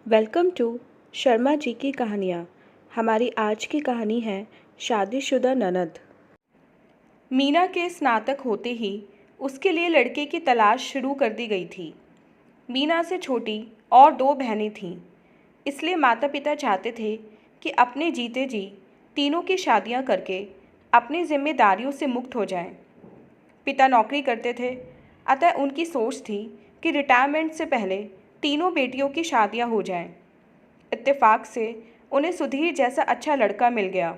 Welcome to Sharma ji की कहानियाँ। हमारी आज की कहानी है शादीशुदा ननद। मीना के स्नातक होते ही उसके लिए लड़के की तलाश शुरू कर दी गई थी। मीना से छोटी और दो बहनें थीं, इसलिए माता पिता चाहते थे कि अपने जीते जी तीनों की शादियां करके अपनी जिम्मेदारियों से मुक्त हो जाएं। पिता नौकरी करते थे, अतः उनकी सोच थी कि रिटायरमेंट से पहले तीनों बेटियों की शादियां हो जाएं। इत्तेफाक से उन्हें सुधीर जैसा अच्छा लड़का मिल गया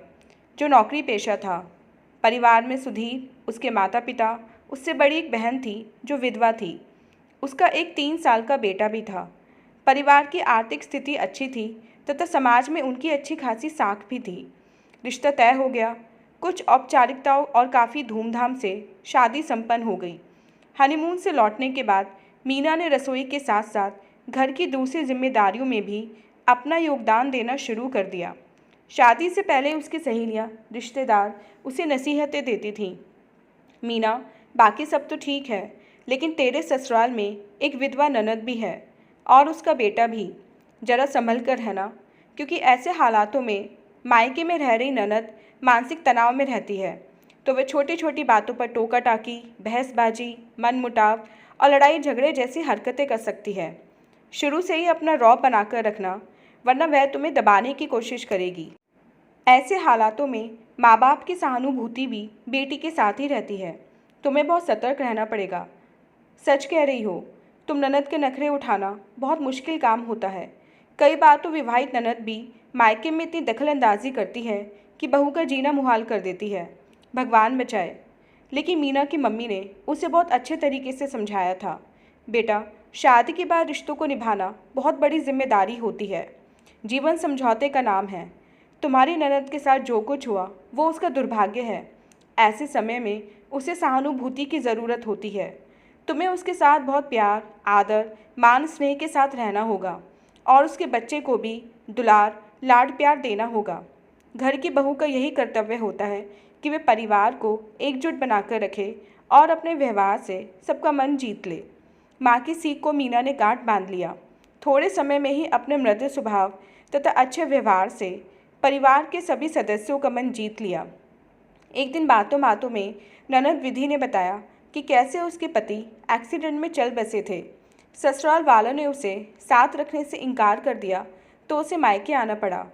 जो नौकरी पेशा था। परिवार में सुधीर, उसके माता पिता, उससे बड़ी एक बहन थी जो विधवा थी। उसका एक 3 साल का बेटा भी था। परिवार की आर्थिक स्थिति अच्छी थी तथा समाज में उनकी अच्छी खासी साख भी थी। रिश्ता तय हो गया। कुछ औपचारिकताओं और काफ़ी धूमधाम से शादी संपन्न हो गई। हनीमून से लौटने के बाद मीना ने रसोई के साथ साथ घर की दूसरी जिम्मेदारियों में भी अपना योगदान देना शुरू कर दिया। शादी से पहले उसकी सहेलियां, रिश्तेदार उसे नसीहतें देती थीं। मीना, बाकी सब तो ठीक है, लेकिन तेरे ससुराल में एक विधवा ननद भी है और उसका बेटा भी। जरा संभल कर रहना, क्योंकि ऐसे हालातों में मायके में रह रही ननद मानसिक तनाव में रहती है तो वह छोटी छोटी बातों पर टोका टाकी, बहसबाजी, मनमुटाव और लड़ाई झगड़े जैसी हरकतें कर सकती है। शुरू से ही अपना रौब बनाकर रखना, वरना वह तुम्हें दबाने की कोशिश करेगी। ऐसे हालातों में माँ बाप की सहानुभूति भी बेटी के साथ ही रहती है। तुम्हें बहुत सतर्क रहना पड़ेगा। सच कह रही हो, तुम ननद के नखरे उठाना बहुत मुश्किल काम होता है। कई बार तो विवाहित ननद भी मायके में इतनी दखलंदाजी करती है कि बहू का जीना मुहाल कर देती है। भगवान बचाए। लेकिन मीना की मम्मी ने उसे बहुत अच्छे तरीके से समझाया था, बेटा, शादी के बाद रिश्तों को निभाना बहुत बड़ी जिम्मेदारी होती है। जीवन समझौते का नाम है। तुम्हारी ननद के साथ जो कुछ हुआ वो उसका दुर्भाग्य है। ऐसे समय में उसे सहानुभूति की ज़रूरत होती है। तुम्हें उसके साथ बहुत प्यार, आदर, मान स्नेह के साथ रहना होगा और उसके बच्चे को भी दुलार, लाड प्यार देना होगा। घर की बहू का यही कर्तव्य होता है कि वे परिवार को एकजुट बनाकर रखे और अपने व्यवहार से सबका मन जीत ले। माँ की सीख को मीना ने गांठ बांध लिया। थोड़े समय में ही अपने मृदु स्वभाव तथा अच्छे व्यवहार से परिवार के सभी सदस्यों का मन जीत लिया। एक दिन बातों बातों में ननद विधि ने बताया कि कैसे उसके पति एक्सीडेंट में चल बसे थे। ससुराल वालों ने उसे साथ रखने से इनकार कर दिया तो उसे मायके आना पड़ा।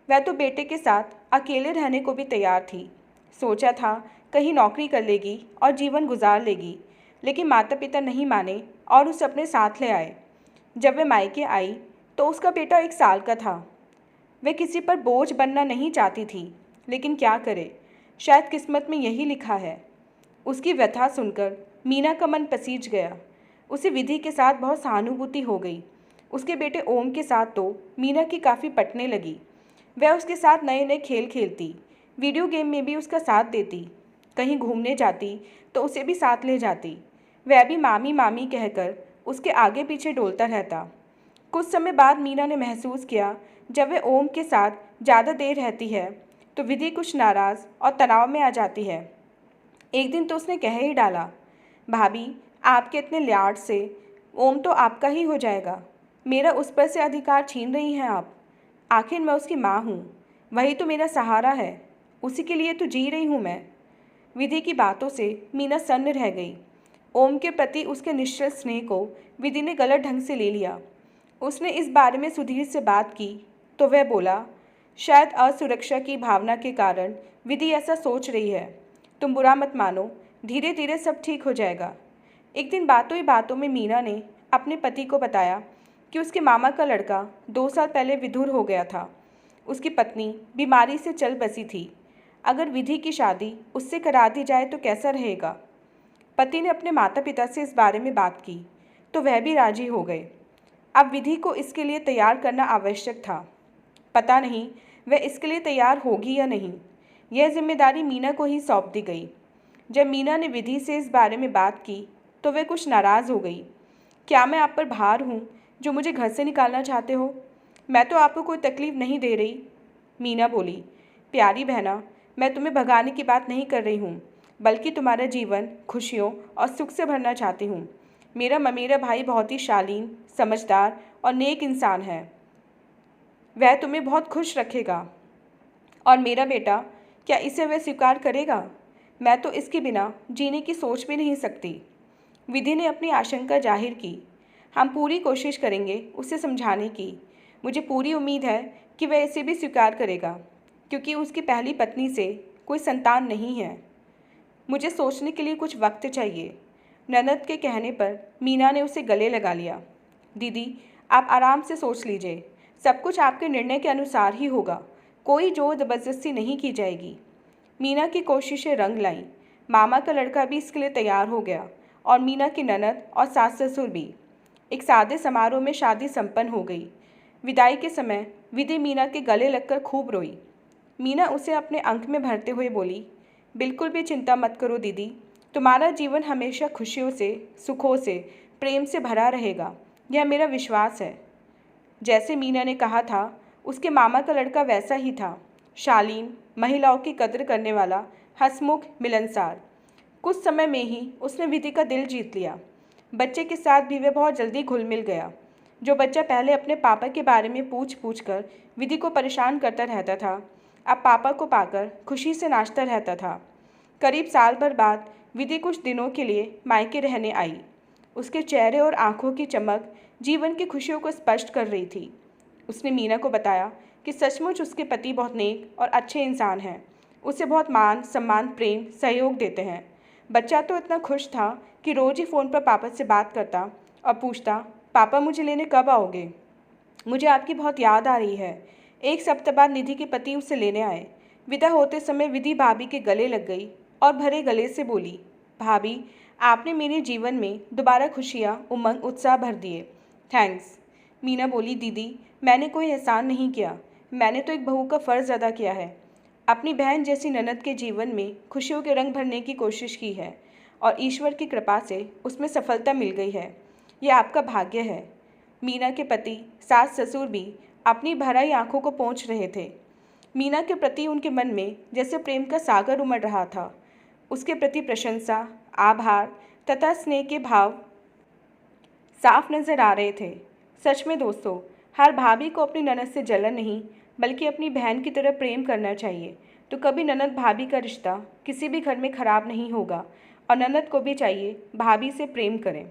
वह तो बेटे के साथ अकेले रहने को भी तैयार थी। सोचा था कहीं नौकरी कर लेगी और जीवन गुजार लेगी, लेकिन माता पिता नहीं माने और उसे अपने साथ ले आए। जब वह मायके आई तो उसका बेटा 1 साल का था। वह किसी पर बोझ बनना नहीं चाहती थी, लेकिन क्या करे, शायद किस्मत में यही लिखा है। उसकी व्यथा सुनकर मीना का मन पसीज गया। उसे विधि के साथ बहुत सहानुभूति हो गई। उसके बेटे ओम के साथ तो मीना की काफ़ी पटने लगी। वह उसके साथ नए नए खेल खेलती, वीडियो गेम में भी उसका साथ देती। कहीं घूमने जाती तो उसे भी साथ ले जाती। वह भी मामी मामी कहकर उसके आगे पीछे डोलता रहता। कुछ समय बाद मीना ने महसूस किया, जब वह ओम के साथ ज़्यादा देर रहती है तो विधि कुछ नाराज़ और तनाव में आ जाती है। एक दिन तो उसने कह ही डाला, भाभी, आपके इतने लाड से ओम तो आपका ही हो जाएगा। मेरा उस पर से अधिकार छीन रही हैं आप। आखिर मैं उसकी माँ हूँ, वही तो मेरा सहारा है। उसी के लिए तो जी रही हूँ मैं। विधि की बातों से मीना सन्न रह गई। ओम के प्रति उसके निश्चल स्नेह को विधि ने गलत ढंग से ले लिया। उसने इस बारे में सुधीर से बात की तो वह बोला, शायद असुरक्षा की भावना के कारण विधि ऐसा सोच रही है। तुम बुरा मत मानो, धीरे धीरे सब ठीक हो जाएगा। एक दिन बातों ही बातों में मीना ने अपने पति को बताया कि उसके मामा का लड़का 2 साल पहले विधुर हो गया था। उसकी पत्नी बीमारी से चल बसी थी। अगर विधि की शादी उससे करा दी जाए तो कैसा रहेगा। पति ने अपने माता पिता से इस बारे में बात की तो वह भी राजी हो गए। अब विधि को इसके लिए तैयार करना आवश्यक था। पता नहीं वह इसके लिए तैयार होगी या नहीं। यह जिम्मेदारी मीना को ही सौंप दी गई। जब मीना ने विधि से इस बारे में बात की तो वह कुछ नाराज़ हो गई। क्या मैं आप पर भार हूँ जो मुझे घर से निकालना चाहते हो? मैं तो आपको कोई तकलीफ़ नहीं दे रही। मीना बोली, प्यारी बहना, मैं तुम्हें भगाने की बात नहीं कर रही हूँ, बल्कि तुम्हारा जीवन खुशियों और सुख से भरना चाहती हूँ। मेरा ममेरा भाई बहुत ही शालीन, समझदार और नेक इंसान है। वह तुम्हें बहुत खुश रखेगा। और मेरा बेटा, क्या इसे वह स्वीकार करेगा? मैं तो इसके बिना जीने की सोच भी नहीं सकती। विधि ने अपनी आशंका जाहिर की। हम पूरी कोशिश करेंगे उसे समझाने की। मुझे पूरी उम्मीद है कि वह इसे भी स्वीकार करेगा, क्योंकि उसकी पहली पत्नी से कोई संतान नहीं है। मुझे सोचने के लिए कुछ वक्त चाहिए। ननद के कहने पर मीना ने उसे गले लगा लिया। दीदी, आप आराम से सोच लीजिए। सब कुछ आपके निर्णय के अनुसार ही होगा। कोई जोर ज़बरदस्ती नहीं की जाएगी। मीना की कोशिशें रंग लाईं। मामा का लड़का भी इसके लिए तैयार हो गया और मीना की ननद और सास ससुर भी। एक सादे समारोह में शादी संपन्न हो गई। विदाई के समय विधि मीना के गले लगकर खूब रोई। मीना उसे अपने अंक में भरते हुए बोली, बिल्कुल भी चिंता मत करो दीदी, तुम्हारा जीवन हमेशा खुशियों से, सुखों से, प्रेम से भरा रहेगा, यह मेरा विश्वास है। जैसे मीना ने कहा था, उसके मामा का लड़का वैसा ही था। शालीन, महिलाओं की कद्र करने वाला, हंसमुख, मिलनसार। कुछ समय में ही उसने विधि का दिल जीत लिया। बच्चे के साथ भी वह बहुत जल्दी घुल मिल गया। जो बच्चा पहले अपने पापा के बारे में पूछ पूछ कर विधि को परेशान करता रहता था, अब पापा को पाकर खुशी से नाचता रहता था। करीब साल भर बाद विधि कुछ दिनों के लिए मायके रहने आई। उसके चेहरे और आंखों की चमक जीवन की खुशियों को स्पष्ट कर रही थी। उसने मीना को बताया कि सचमुच उसके पति बहुत नेक और अच्छे इंसान हैं। उसे बहुत मान, सम्मान, प्रेम, सहयोग देते हैं। बच्चा तो इतना खुश था कि रोज़ ही फ़ोन पर पापा से बात करता और पूछता, पापा मुझे लेने कब आओगे? मुझे आपकी बहुत याद आ रही है। एक सप्ताह बाद निधि के पति उसे लेने आए। विदा होते समय विधि भाभी के गले लग गई और भरे गले से बोली, भाभी, आपने मेरे जीवन में दोबारा खुशियाँ, उमंग, उत्साह भर दिए। थैंक्स। मीना बोली, दीदी, मैंने कोई एहसान नहीं किया। मैंने तो एक बहू का फ़र्ज़ अदा किया है। अपनी बहन जैसी ननद के जीवन में खुशियों के रंग भरने की कोशिश की है और ईश्वर की कृपा से उसमें सफलता मिल गई है। यह आपका भाग्य है। मीना के पति, सास ससुर भी अपनी भराई आंखों को पोंछ रहे थे। मीना के प्रति उनके मन में जैसे प्रेम का सागर उमड़ रहा था। उसके प्रति प्रशंसा, आभार तथा स्नेह के भाव साफ नजर आ रहे थे। सच में दोस्तों, हर भाभी को अपनी ननद से जलन नहीं, बल्कि अपनी बहन की तरह प्रेम करना चाहिए। तो कभी ननद भाभी का रिश्ता किसी भी घर में खराब नहीं होगा और ननद को भी चाहिए भाभी से प्रेम करें।